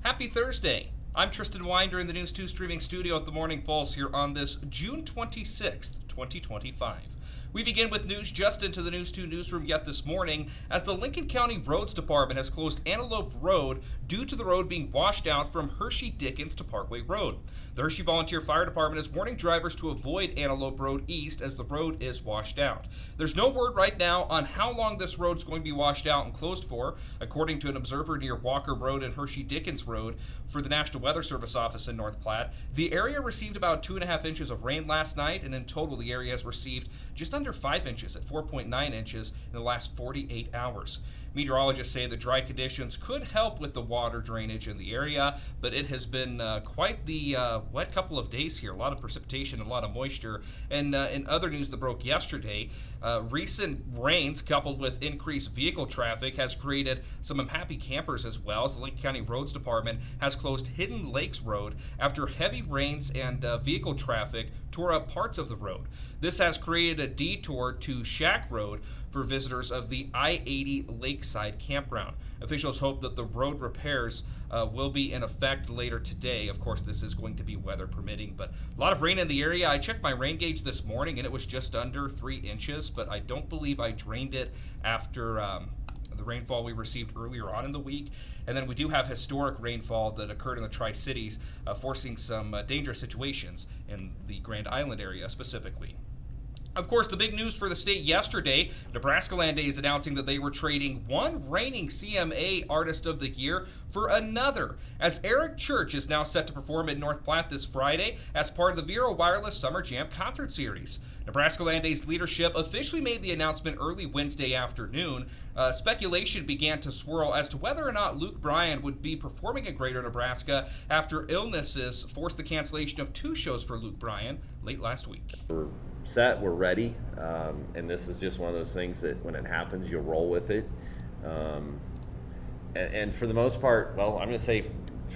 Happy Thursday. I'm Tristan Winder in the News 2 streaming studio at the Morning Pulse here on this June 26th, 2025. We begin with news just into the News 2 newsroom yet this morning as the Lincoln County Roads Department has closed Antelope Road due to the road being washed out from Hershey Dickens to Parkway Road. The Hershey Volunteer Fire Department is warning drivers to avoid Antelope Road East as the road is washed out. There's no word right now on how long this road is going to be washed out and closed for, according to an observer near Walker Road and Hershey Dickens Road for the National Weather Service office in North Platte. The area received about 2.5 inches of rain last night, and in total the area has received just under 5 inches at 4.9 inches in the last 48 hours. Meteorologists say the dry conditions could help with the water drainage in the area, but it has been quite the wet couple of days here. A lot of precipitation, a lot of moisture. And in other news that broke yesterday, recent rains coupled with increased vehicle traffic has created some unhappy campers as well, as the Lincoln County Roads Department has closed Hidden Lakes Road after heavy rains and vehicle traffic tore up parts of the road. This has created a detour to Shack Road for visitors of the I-80 Lakeside Campground. Officials hope that the road repairs will be in effect later today. Of course, this is going to be weather permitting, but a lot of rain in the area. I checked my rain gauge this morning and it was just under 3 inches, but I don't believe I drained it after the rainfall we received earlier on in the week. And then we do have historic rainfall that occurred in the Tri-Cities, forcing some dangerous situations in the Grand Island area specifically. Of course, the big news for the state yesterday, Nebraska Land Day is announcing that they were trading one reigning CMA Artist of the Year for another, as Eric Church is now set to perform in North Platte this Friday as part of the Vero Wireless Summer Jam concert series. Nebraska Land Day's leadership officially made the announcement early Wednesday afternoon. Speculation began to swirl as to whether or not Luke Bryan would be performing in Greater Nebraska after illnesses forced the cancellation of 2 shows for Luke Bryan late last week. We're set, we're ready, and this is just one of those things that when it happens, you'll roll with it. And for the most part, well, I'm going to say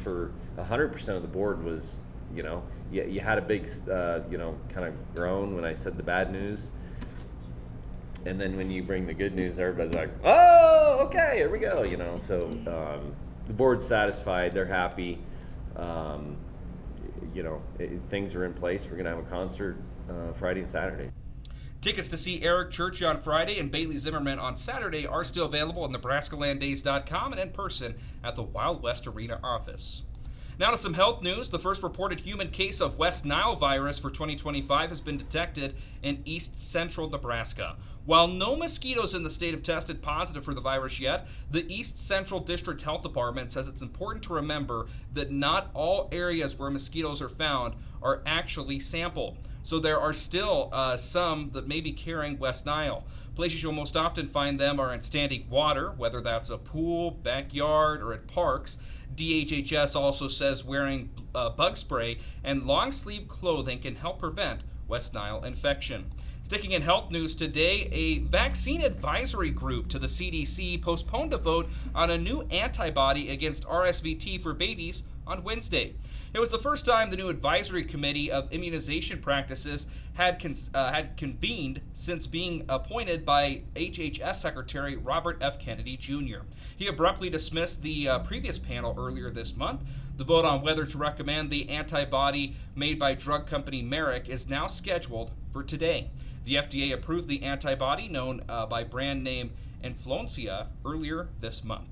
for 100% of the board was, you had a big, kind of groan when I said the bad news. And then when you bring the good news, everybody's like, oh, okay, here we go, So the board's satisfied, they're happy. Things are in place. We're going to have a concert Friday and Saturday. Tickets to see Eric Church on Friday and Bailey Zimmerman on Saturday are still available at NebraskaLandDays.com and in person at the Wild West Arena office. Now to some health news. The first reported human case of West Nile virus for 2025 has been detected in east central Nebraska. While no mosquitoes in the state have tested positive for the virus yet, the East Central District Health Department says it's important to remember that not all areas where mosquitoes are found are actually sampled. So there are still some that may be carrying West Nile. Places you'll most often find them are in standing water, whether that's a pool, backyard, or at parks. DHHS also says wearing bug spray and long sleeve clothing can help prevent West Nile infection. Sticking in health news today, a vaccine advisory group to the CDC postponed a vote on a new antibody against RSV for babies on Wednesday. It was the first time the new advisory committee of immunization practices had convened since being appointed by HHS Secretary Robert F. Kennedy Jr. He abruptly dismissed the previous panel earlier this month. The vote on whether to recommend the antibody made by drug company Merck is now scheduled for today. The FDA approved the antibody known by brand name Influencia earlier this month.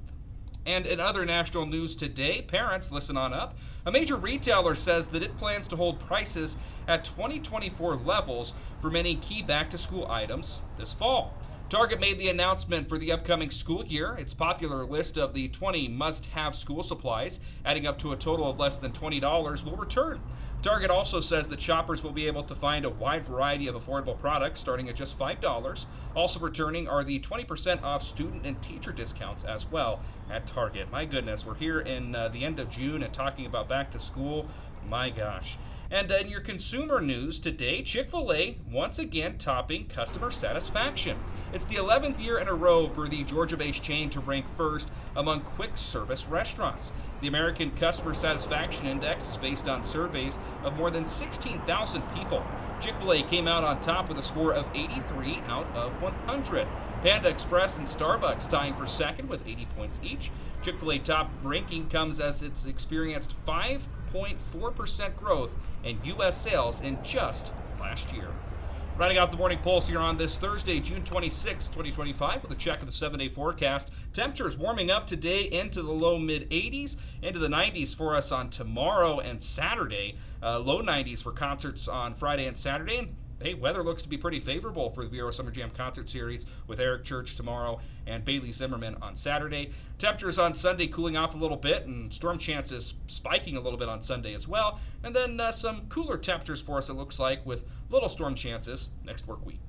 And in other national news today, parents, listen on up. A major retailer says that it plans to hold prices at 2024 levels for many key back-to-school items this fall. Target made the announcement for the upcoming school year. Its popular list of the 20 must-have school supplies, adding up to a total of less than $20, will return. Target also says that shoppers will be able to find a wide variety of affordable products starting at just $5. Also returning are the 20% off student and teacher discounts as well at Target. My goodness, we're here in the end of June and talking about back to school. My gosh. And in your consumer news today, Chick-fil-A once again topping customer satisfaction. It's the 11th year in a row for the Georgia-based chain to rank first among quick service restaurants. The American Customer Satisfaction Index is based on surveys of more than 16,000 people. Chick-fil-A came out on top with a score of 83 out of 100. Panda Express and Starbucks tying for second with 80 points each. Chick-fil-A top ranking comes as it's experienced 5.4% growth in U.S. sales in just last year. Rounding out the morning pulse here on this Thursday, June 26, 2025, with a check of the 7-day forecast. Temperatures warming up today into the low mid-80s, into the 90s for us on tomorrow and Saturday. Low 90s for concerts on Friday and Saturday. And hey, weather looks to be pretty favorable for the Vero Summer Jam Concert Series with Eric Church tomorrow and Bailey Zimmerman on Saturday. Temperatures on Sunday cooling off a little bit, and storm chances spiking a little bit on Sunday as well. And then some cooler temperatures for us, it looks like, with little storm chances next work week.